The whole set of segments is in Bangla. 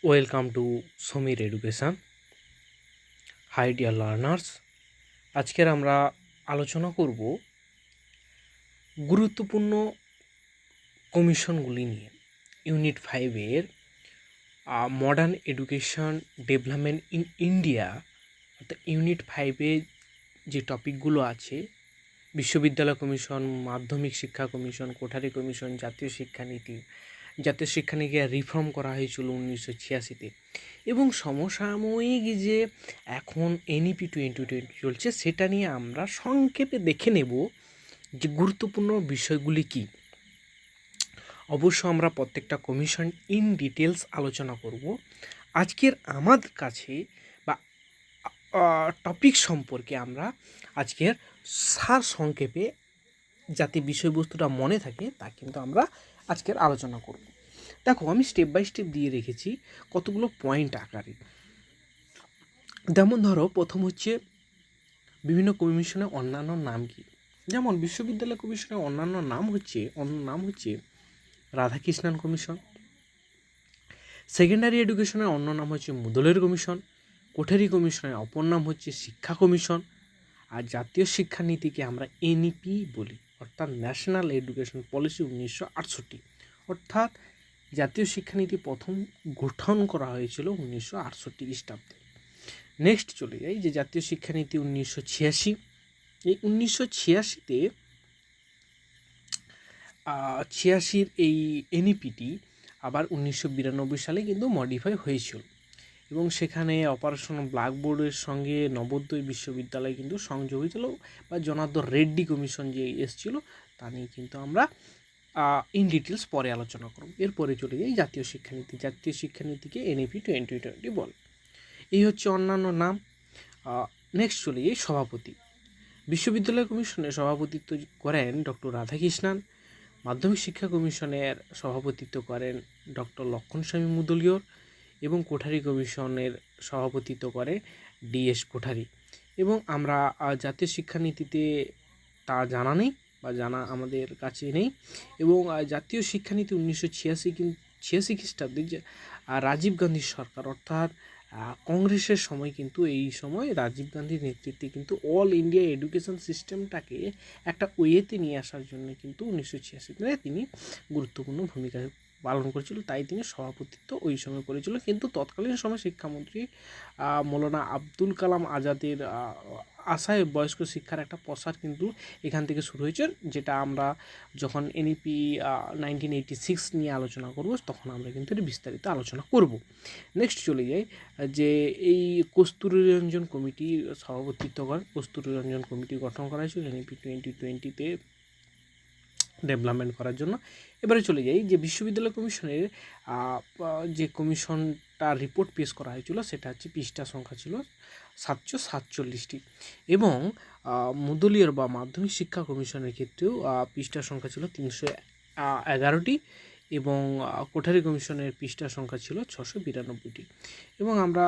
Welcome to Samir Education. Hi dear learners, আজকের আমরা আলোচনা করব গুরুত্বপূর্ণ কমিশনগুলি নিয়ে। ইউনিট 5-এর modern education development in India, অর্থাৎ ইউনিট 5-এ যে টপিকগুলো আছে, বিশ্ববিদ্যালয় কমিশন, মাধ্যমিক শিক্ষা কমিশন, কোঠারি কমিশন, জাতীয় শিক্ষানীতি, জাতীয় শিক্ষানীতি রিফর্ম করা হয়েছিল 1986-তে, এবং সমসাময়িক যে এখন এনইপি 2020 চলছে, সেটা নিয়ে আমরা সংক্ষেপে দেখে নেব যে গুরুত্বপূর্ণ বিষয়গুলি কী। অবশ্য আমরা প্রত্যেকটা কমিশন ইন ডিটেলস আলোচনা করব। আজকের আমাদের কাছে বা টপিক সম্পর্কে আমরা আজকের সার সংক্ষেপে, যাতে বিষয়বস্তুটা মনে থাকে, তা কিন্তু আমরা আজকের আলোচনা করব। দেখো, আমি স্টেপ বাই স্টেপ দিয়ে রেখেছি কতগুলো পয়েন্ট আকারে। যেমন ধরো, প্রথম হচ্ছে বিভিন্ন কমিশনের অন্যান্য নাম কি। যেমন বিশ্ববিদ্যালয় কমিশনের অন্যান্য নাম হচ্ছে রাধাকৃষ্ণন কমিশন। সেকেন্ডারি এডুকেশনের অন্য নাম হচ্ছে মুদলের কমিশন। কোঠারি কমিশনের অপর নাম হচ্ছে শিক্ষা কমিশন। আর জাতীয় শিক্ষানীতিকে আমরা এনইপি বলি, অর্থাৎ ন্যাশনাল এডুকেশন পলিসি 1968। অর্থাৎ জাতীয় শিক্ষানীতি প্রথম গঠন করা হয়েছিল 1968 খ্রিস্টাব্দে। নেক্সট চলে যাই যে জাতীয় শিক্ষানীতি 1986। এই 1986-তে 86-র এই এনইপিটি আবার 1992 সালে কিন্তু মডিফাই হয়েছিল, এবং সেখানে অপারেশন ব্ল্যাকবোর্ডের সঙ্গে নবোদয় বিশ্ববিদ্যালয় কিন্তু সংযোগ হয়েছিল, বা জনার্দন রেড্ডি কমিশন যে এসেছিল তা নিয়ে কিন্তু আমরা ইন ডিটেলস পরে আলোচনা করব। এরপরে চলে যাই জাতীয় শিক্ষানীতি। জাতীয় শিক্ষানীতিকে এনইপি 2020 বলে। এই হচ্ছে অন্যান্য নাম। নেক্সট চলে যাই সভাপতি। বিশ্ববিদ্যালয় কমিশনের সভাপতিত্ব করেন ডক্টর রাধাকৃষ্ণন। মাধ্যমিক শিক্ষা কমিশনের সভাপতিত্ব করেন ডক্টর লক্ষণস্বামী মুদলিয়র, এবং কোঠারি কমিশনের সভাপতিত্ব করে ডিএস কোঠারি। এবং আমরা জাতীয় শিক্ষানীতিতে তা জানা নেই, বা জানা আমাদের কাছে নেই। এবং জাতীয় শিক্ষানীতি 1986 খ্রিস্টাব্দে রাজীব গান্ধীর সরকার, অর্থাৎ কংগ্রেসের সময় কিন্তু এই সময় রাজীব গান্ধীর নেতৃত্বে কিন্তু অল ইন্ডিয়া এডুকেশন সিস্টেমটাকে একটা ওয়েতে নিয়ে আসার জন্য কিন্তু 1986 তিনি গুরুত্বপূর্ণ ভূমিকা পালন করেছিল, তাই তিনি সভাপতিত্ব ওই সময় করেছিল। কিন্তু তৎকালীন সময় শিক্ষামন্ত্রী মৌলানা আব্দুল কালাম আজাদের আশায় বয়স্ক শিক্ষার একটা প্রসার কিন্তু এখান থেকে শুরু হয়েছে, যেটা আমরা যখন এনইপি 1986 নিয়ে আলোচনা করব, তখন আমরা কিন্তু এর বিস্তারিত আলোচনা করব। নেক্সট চলে যাই যে এই কস্তুরী রঞ্জন কমিটি সভাপতিত্ব করেন। কস্তুরী রঞ্জন কমিটি গঠন করা হয়েছিল এনইপি 2020-তে ডেভেলপমেন্ট করার জন্য। এবারে চলে যাই যে বিশ্ববিদ্যালয় কমিশনের যে কমিশনটা রিপোর্ট পেশ করা হয়েছিল, সেটা হচ্ছে পৃষ্ঠা সংখ্যা ছিল 747টি, এবং মুদলিয়ার বা মাধ্যমিক শিক্ষা কমিশনের ক্ষেত্রেও পৃষ্ঠা সংখ্যা ছিল 311টি, এবং কোঠারি কমিশনের পৃষ্ঠা সংখ্যা ছিল 692টি। এবং আমরা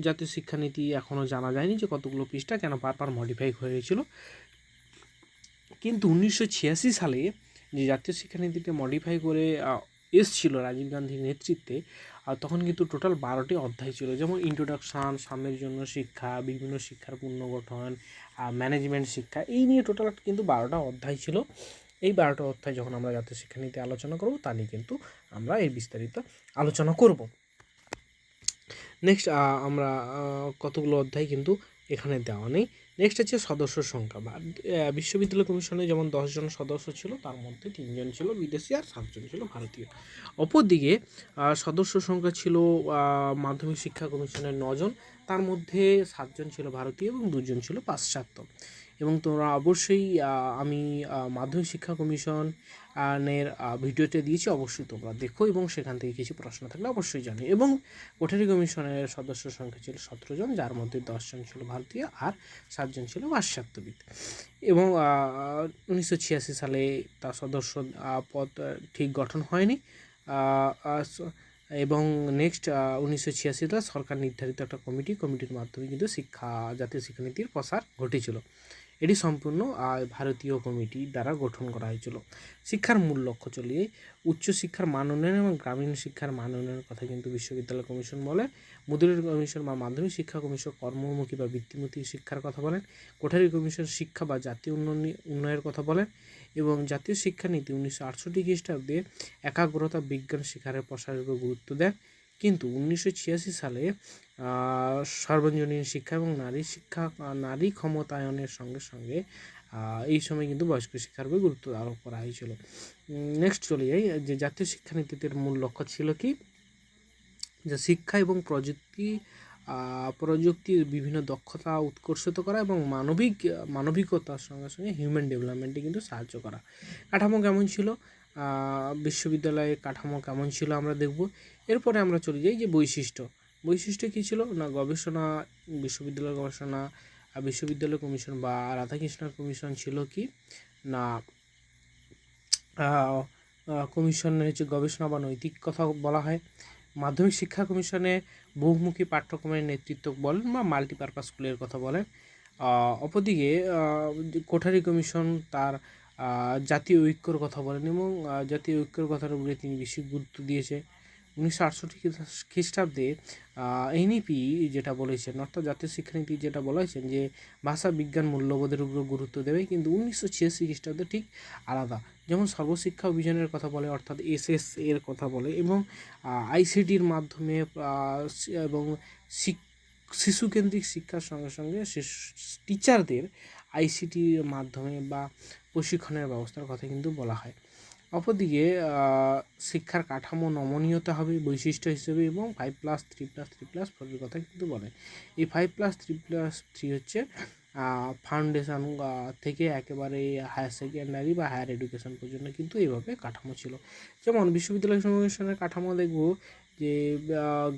জাতীয় শিক্ষানীতি এখনও জানা যায়নি যে কতগুলো পৃষ্ঠা, কেন বারবার মডিফাই হয়েছিল। কিন্তু 1986 সালে যে জাতীয় শিক্ষানীতিটা মডিফাই করে এসছিল রাজীব গান্ধীর নেতৃত্বে, তখন কিন্তু টোটাল 12টি অধ্যায় ছিল। যেমন ইন্ট্রোডাকশান, সামনের জন্য শিক্ষা, বিভিন্ন শিক্ষার পুনর্গঠন, ম্যানেজমেন্ট শিক্ষা, এই নিয়ে টোটাল কিন্তু 12টা অধ্যায় ছিল। এই 12টা অধ্যায় যখন আমরা জাতীয় শিক্ষানীতি আলোচনা করব, তা নিয়ে কিন্তু আমরা এই বিস্তারিত আলোচনা করব। নেক্সট আমরা কতগুলো অধ্যায় কিন্তু এখানে দেওয়া নেই। নেক্সট হচ্ছে সদস্য সংখ্যা। বিশ্ববিদ্যালয় কমিশনে যেমন 10 জন সদস্য ছিল, তার মধ্যে 3 জন ছিল বিদেশি আর 7 জন ছিল ভারতীয়। অপরদিকে সদস্য সংখ্যা ছিল মাধ্যমিক শিক্ষা কমিশনের 9 জন, তার মধ্যে 7 জন ছিল ভারতীয় এবং 2 জন ছিল পাশ্চাত্য। এবং তোমরা অবশ্যই আমি মাধ্যমিক শিক্ষা কমিশনের ভিডিওতে দিয়েছি, অবশ্যই তোমরা দেখো, এবং সেখান থেকে কিছু প্রশ্ন থাকলে অবশ্যই জানি। এবং কোঠারি কমিশনের সদস্য সংখ্যা ছিল 17 জন, যার মধ্যে 10 জন ছিল ভারতীয় আর 7 জন ছিল পাশ্চাত্যবিদ। এবং 1986 সালে তার সদস্য পদ ঠিক গঠন হয়নি, এবং নেক্সট 1986 সরকার নির্ধারিত একটা কমিটির মাধ্যমে কিন্তু জাতীয় শিক্ষানীতির প্রসার ঘটেছিল। এটি সম্পূর্ণ ভারতীয় কমিটি দ্বারা গঠন করা হয়েছিল। শিক্ষার মূল লক্ষ্য চলে যাই, উচ্চশিক্ষার মান উন্নয়ন এবং গ্রামীণ শিক্ষার মান উন্নয়নের কথা কিন্তু বিশ্ববিদ্যালয় কমিশন বলে। মুদ্রণ কমিশন বা মাধ্যমিক শিক্ষা কমিশন কর্মমুখী বা বৃত্তিমুখী শিক্ষার কথা বলেন। কোঠারি কমিশন শিক্ষা বা জাতীয় উন্নয়নের কথা বলেন। এবং জাতীয় শিক্ষানীতি 1968 খ্রিস্টাব্দে একাগ্রতা বিজ্ঞান শিক্ষার প্রসারের উপর গুরুত্ব দেন। কিন্তু 1986 সালে সর্বজনীন শিক্ষা এবং নারী ক্ষমতায়নের সঙ্গে সঙ্গে এই সময় কিন্তু বয়স্ক শিক্ষার উপর গুরুত্ব আরোপ করা হয়েছিল। নেক্সট চলে যাই, যে জাতীয় শিক্ষানীতির মূল লক্ষ্য ছিল কি, যে শিক্ষা এবং প্রযুক্তির বিভিন্ন দক্ষতা উৎকর্ষিত করা এবং মানবিকতার সঙ্গে সঙ্গে হিউম্যান ডেভেলপমেন্টে কিন্তু সাহায্য করা। কাঠামো কেমন ছিল, বিশ্ববিদ্যালয়ের কাঠামো কেমন ছিল আমরা দেখব। এরপরে আমরা চলে যাই যে বৈশিষ্ট্য কী ছিল না, গবেষণা, বিশ্ববিদ্যালয় কমিশন বা রাধাকৃষ্ণ কমিশন ছিল কি না, কমিশনের হচ্ছে গবেষণা বা নৈতিক কথা বলা হয়। মাধ্যমিক শিক্ষা কমিশনে বহুমুখী পাঠ্যক্রমের নেতৃত্ব বলেন বা মাল্টিপারপাস স্কুলের কথা বলেন। অপরদিকে কোঠারি কমিশন তার জাতীয় ঐক্যর কথা বলেন এবং জাতীয় ঐক্যর কথার উপরে তিনি বেশি গুরুত্ব দিয়েছে। 1968 খ্রিস্টাব্দে এনইপি যেটা বলেছেন, অর্থাৎ জাতীয় শিক্ষানীতি যেটা বলেছেন যে ভাষা বিজ্ঞান মূল্যবোধের উপর গুরুত্ব দেবে, কিন্তু 1986 খ্রিস্টাব্দে ঠিক আলাদা। যেমন সর্বশিক্ষা অভিযানের কথা বলে, অর্থাৎ এসএস এর কথা বলে, এবং আইসিটির মাধ্যমে এবং শিশুকেন্দ্রিক শিক্ষার সঙ্গে সঙ্গে টিচারদের আইসিটির মাধ্যমে বা প্রশিক্ষণের ব্যবস্থার কথা কিন্তু বলা হয়। অপরদিকে শিক্ষার কাঠামো নমনীয়তা হবে বৈশিষ্ট্য হিসেবে, এবং 5+3+3+4 কথা কিন্তু বলে। এই 5+3+3 হচ্ছে ফাউন্ডেশন থেকে একেবারে হায়ার সেকেন্ডারি বা হায়ার এডুকেশন পর্যন্ত কিন্তু এইভাবে কাঠামো ছিল। যেমন বিশ্ববিদ্যালয় কমিশনের কাঠামো দেখব যে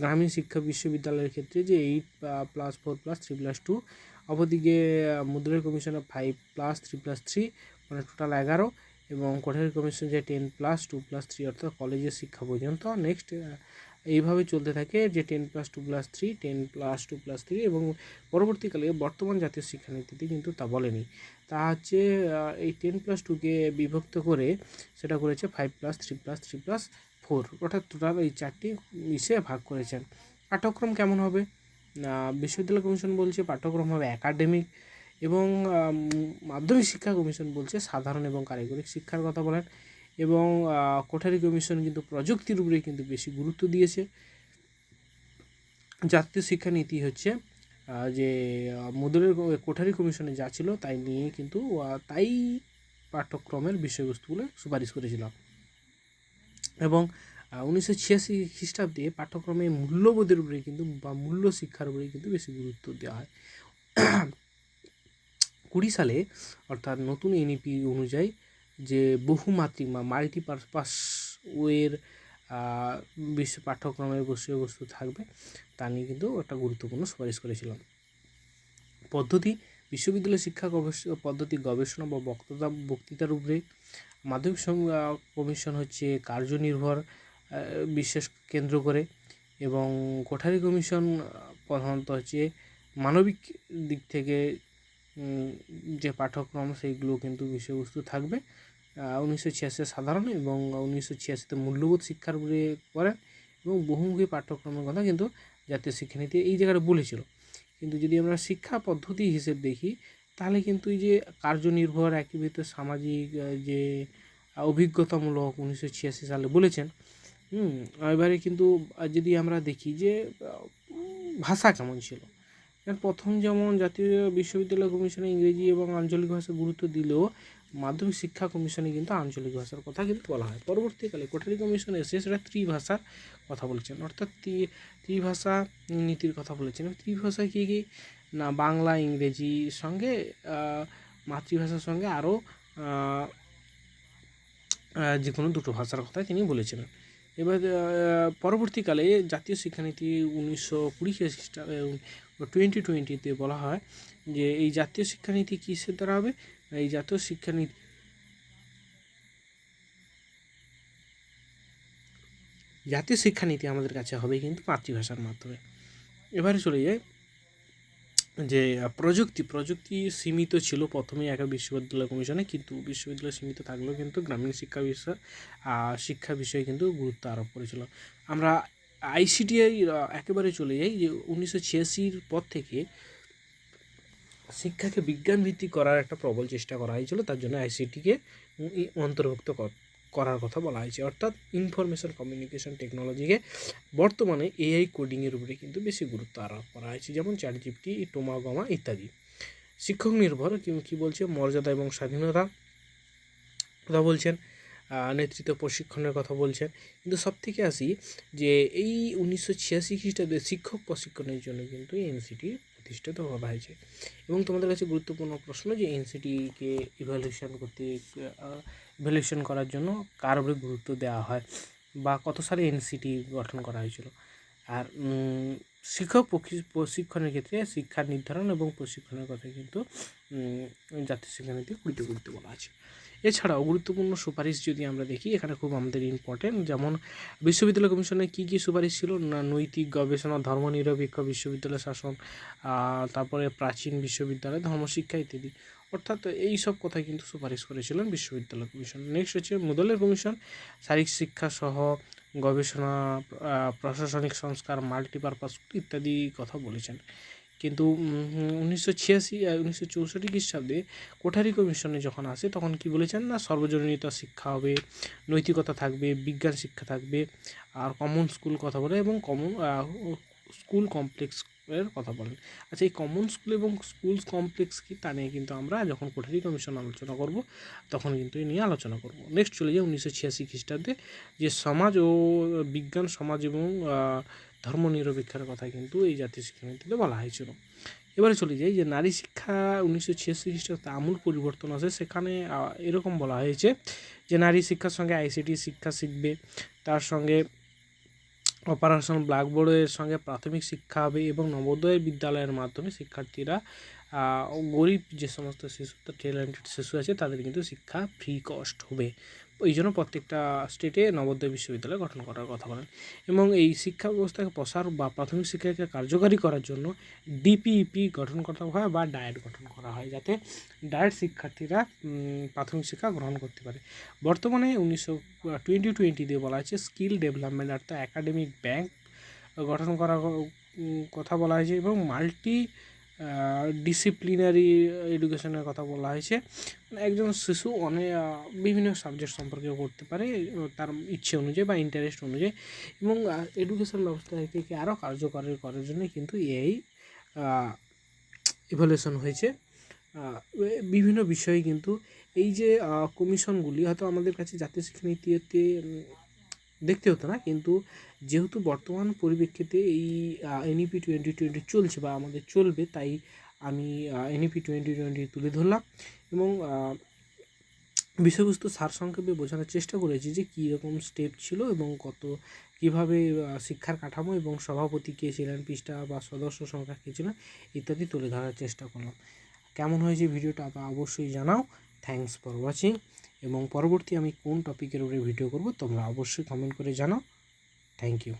গ্রামীণ শিক্ষা বিশ্ববিদ্যালয়ের ক্ষেত্রে যে 8+4+3+2, অপরদিকে মুদ্রণ কমিশনের 5+3+3 মানে টোটাল 11, এবং কোঠারি কমিশন যে 10+2+3 অর্থাৎ কলেজের শিক্ষা পর্যন্ত। নেক্সট এইভাবে চলতে থাকে যে 10+2+3, 10+2+3, এবং পরবর্তীকালে বর্তমান জাতীয় শিক্ষানীতিতে কিন্তু তা বলেনি, তা হচ্ছে এই 10+2কে বিভক্ত করে সেটা করেছে 5+3+3+4, অর্থাৎ টোটাল এই 4টি মিশে ভাগ করেছেন। পাঠ্যক্রম কেমন হবে, বিশ্ববিদ্যালয় কমিশন বলছে পাঠ্যক্রম হবে একাডেমিক, এবং মাধ্যমিক শিক্ষা কমিশন বলছে সাধারণ এবং কারিগরি শিক্ষার কথা বলেন, এবং কোঠারি কমিশন কিন্তু প্রযুক্তির উপরে কিন্তু বেশি গুরুত্ব দিয়েছে। জাতীয় শিক্ষানীতি হচ্ছে যে মুদ্রণের কোঠারি কমিশনে যা ছিল তাই নিয়ে কিন্তু তাই পাঠ্যক্রমের বিষয়বস্তুগুলো সুপারিশ করেছিল। এবং 1986 খ্রিস্টাব্দে পাঠ্যক্রমে মূল্যবোধের উপরে কিন্তু বা মূল্য শিক্ষার উপরে কিন্তু বেশি গুরুত্ব দেওয়া হয়। 20 সালে অর্থাৎ নতুন এনইপি অনুযায়ী যে বহুমাত্রিক বা মাল্টিপারপাস ওয়ের বিশ্ব পাঠ্যক্রমের বিষয়বস্তু থাকবে তা নিয়ে কিন্তু একটা গুরুত্বপূর্ণ সুপারিশ করেছিলাম। পদ্ধতি, বিশ্ববিদ্যালয় শিক্ষা পদ্ধতি গবেষণা বা বক্তৃতার উপরে। মাধ্যমিক কমিশন হচ্ছে কার্যনির্ভর বিশেষ কেন্দ্র করে, এবং কোঠারি কমিশন প্রধানত হচ্ছে মানবিক দিক থেকে যে পাঠ্যক্রম সেইগুলো কিন্তু বিষয়বস্তু থাকবে। 1986 সাধারণ এবং 1986 মূল্যবোধ শিক্ষার উপরে করেন, এবং বহুমুখী পাঠ্যক্রমের কথা কিন্তু জাতীয় শিক্ষানীতি এই জায়গাটা বলেছিল। কিন্তু যদি আমরা শিক্ষা পদ্ধতি হিসেব দেখি তাহলে কিন্তু এই যে কার্যনির্ভর একীভূত সামাজিক যে অভিজ্ঞতামূলক 1986 সালে বলেছেন। এবারে কিন্তু যদি আমরা দেখি যে ভাষা কেমন ছিল, প্রথম যেমন জাতীয় বিশ্ববিদ্যালয় কমিশনে ইংরেজি এবং আঞ্চলিক ভাষা গুরুত্ব দিলেও মাধ্যমিক শিক্ষা কমিশনে কিন্তু আঞ্চলিক ভাষার কথা কিন্তু বলা হয়। পরবর্তীকালে কোঠারি কমিশন এসে সেটা ত্রিভাষার কথা বলেছেন, অর্থাৎ ত্রিভাষা নীতির কথা বলেছেন। ত্রিভাষা কী কী না, বাংলা ইংরেজির সঙ্গে মাতৃভাষার সঙ্গে আরও যে কোনো দুটো ভাষার কথা তিনি বলেছিলেন। এবার পরবর্তীকালে জাতীয় শিক্ষানীতি 1920 খ্রিস্টাব্দে 2020-তে বলা হয় যে এই জাতীয় শিক্ষানীতি কিসের দ্বারা হবে, এই জাতীয় শিক্ষানীতি আমাদের কাছে হবে কিন্তু মাতৃভাষার মাধ্যমে। এবারে চলে যায় যে প্রযুক্তি সীমিত ছিল প্রথমেই একা বিশ্ববিদ্যালয় কমিশনে, কিন্তু বিশ্ববিদ্যালয় সীমিত থাকলেও কিন্তু গ্রামীণ শিক্ষা বিষয়ে কিন্তু গুরুত্ব আরোপ করেছিল। আমরা আইসিটিআই একেবারে চলে যাই, যে 1986 পর থেকে শিক্ষাকে বিজ্ঞান ভিত্তিক করার একটা প্রবল চেষ্টা করা হয়েছিল। তার জন্য আইসিটিকে অন্তর্ভুক্ত করার কথা বলা হয়েছে, অর্থাৎ ইনফরমেশন কমিউনিকেশন টেকনোলজিকে বর্তমানে এআই কোডিংয়ের উপরে কিন্তু বেশি গুরুত্ব আরোপ করা হয়েছে, যেমন চ্যাটজিপিটি, টোমাগমা ইত্যাদি। শিক্ষক নির্ভর কী বলছে, মর্যাদা এবং স্বাধীনতা কথা বলছেন, নেতৃত্ব প্রশিক্ষণের কথা বলছেন। কিন্তু সব থেকে আসি যে এই 1986 খ্রিস্টাব্দে শিক্ষক প্রশিক্ষণের জন্য কিন্তু এনসিটি প্রতিষ্ঠিত করা হয়েছে। এবং তোমাদের কাছে গুরুত্বপূর্ণ প্রশ্ন, যে এনসিটিকে ইভ্যালুয়েশন করার জন্য কার উপরে গুরুত্ব দেওয়া হয়, বা কত সালে এনসিটি গঠন করা হয়েছিল। আর শিক্ষক প্রশিক্ষণের ক্ষেত্রে শিক্ষার নির্ধারণ এবং প্রশিক্ষণের কথা কিন্তু জাতীয় শিক্ষানীতি 20 বলা আছে। এছাড়াও গুরুত্বপূর্ণ সুপারিশ যদি আমরা দেখি, এখানে খুব আমাদের ইম্পর্টেন্ট, যেমন বিশ্ববিদ্যালয় কমিশনের কী কী সুপারিশ ছিল না, নৈতিক গবেষণা, ধর্মনিরপেক্ষ বিশ্ববিদ্যালয় শাসন, তারপরে প্রাচীন বিশ্ববিদ্যালয়, ধর্মশিক্ষা ইত্যাদি। অর্থাৎ এই সব কথা কিন্তু সুপারিশ করেছিলেন বিশ্ববিদ্যালয় কমিশন। নেক্সট হচ্ছে মুদলের কমিশন, শারীরিক শিক্ষা সহ গবেষণা, প্রশাসনিক সংস্কার, মাল্টিপারপাস ইত্যাদি কথা বলেছেন। কিন্তু 1964 খ্রিস্টাব্দে কোঠারি কমিশনে যখন আসে তখন কি বলেছেন না, সর্বজনীনতা শিক্ষা হবে, নৈতিকতা থাকবে, বিজ্ঞান শিক্ষা থাকবে, আর কমন স্কুল কথা বলে, এবং স্কুল কমপ্লেক্সের কথা বলেন। আচ্ছা, এই কমন স্কুল এবং স্কুল কমপ্লেক্স কি, তা নিয়ে কিন্তু আমরা যখন কোঠারি কমিশন আলোচনা করব তখন কিন্তু এই নিয়ে আলোচনা করব। নেক্সট চলে যাই 1986 খ্রিস্টাব্দে, যে সমাজ ও বিজ্ঞান, সমাজ এবং ধর্মনিরপেক্ষের কথা কিন্তু এই জাতীয় শিক্ষানীতিতে বলা হয়েছিল। এবারে চলে যাই যে নারী শিক্ষা 1986 খ্রিস্টাব্দে আমূল পরিবর্তন আছে। সেখানে এরকম বলা হয়েছে যে নারী শিক্ষার সঙ্গে আইসিটি শিক্ষা শিখবে, তার সঙ্গে অপারেশন ব্ল্যাকবোর্ডের সঙ্গে প্রাথমিক শিক্ষা হবে, এবং নবোদয় বিদ্যালয়ের মাধ্যমে শিক্ষার্থীরা গরিব যে সমস্ত শিশু, ট্যালেন্টেড শিশু আছে, তাদের কিন্তু শিক্ষা ফ্রি কস্ট হবে। ওই জন্য প্রত্যেকটা স্টেটে নবোদয় বিশ্ববিদ্যালয় গঠন করার কথা বলেন। এবং এই শিক্ষা ব্যবস্থাকে প্রসার বা প্রাথমিক শিক্ষাকে কার্যকারী করার জন্য ডিপিইপি গঠন করা হয় বা ডায়েট গঠন করা হয়, যাতে ডায়েট শিক্ষার্থীরা প্রাথমিক শিক্ষা গ্রহণ করতে পারে। বর্তমানে 2020 দিয়ে বলা হয়েছে স্কিল ডেভেলপমেন্ট, অর্থাৎ একাডেমিক ব্যাংক গঠন করার কথা বলা হয়েছে, এবং মাল্টি ডিসিপ্লিনারি এডুকেশনের কথা বলা হয়েছে। একজন শিশু বিভিন্ন সাবজেক্ট সম্পর্কে করতে পারে তার ইচ্ছে অনুযায়ী বা ইন্টারেস্ট অনুযায়ী, এবং এডুকেশন ব্যবস্থাকে আরও কার্যকরী করার জন্য কিন্তু এই ইভ্যালুয়েশন হয়েছে। বিভিন্ন বিষয়ে কিন্তু এই যে কমিশনগুলি হয়তো আমাদের কাছে জাতীয় শিক্ষানীতিতে দেখতে হতো না, কিন্তু যেহেতু বর্তমান পরিপ্রেক্ষিতে এই এনইপি 2020 চলছে বা আমাদের চলবে, তাই আমি এনইপি 2020 তুলে ধরলাম, এবং বিষয়বস্তু সারসংক্ষেপে বোঝানোর চেষ্টা করেছি যে কী রকম স্টেপ ছিল, এবং কীভাবে শিক্ষার কাঠামো এবং সভাপতি কে ছিলেন, পৃষ্ঠা বা সদস্য সংখ্যা কে ছিলেন ইত্যাদি তুলে ধরার চেষ্টা করলাম। কেমন হয়েছে ভিডিওটা তা অবশ্যই জানাও। Thanks for watching. এবং পরবর্তী আমি কোন টপিকের উপরে ভিডিও করব তোমরা অবশ্যই কমেন্ট করে জানাও। Thank you.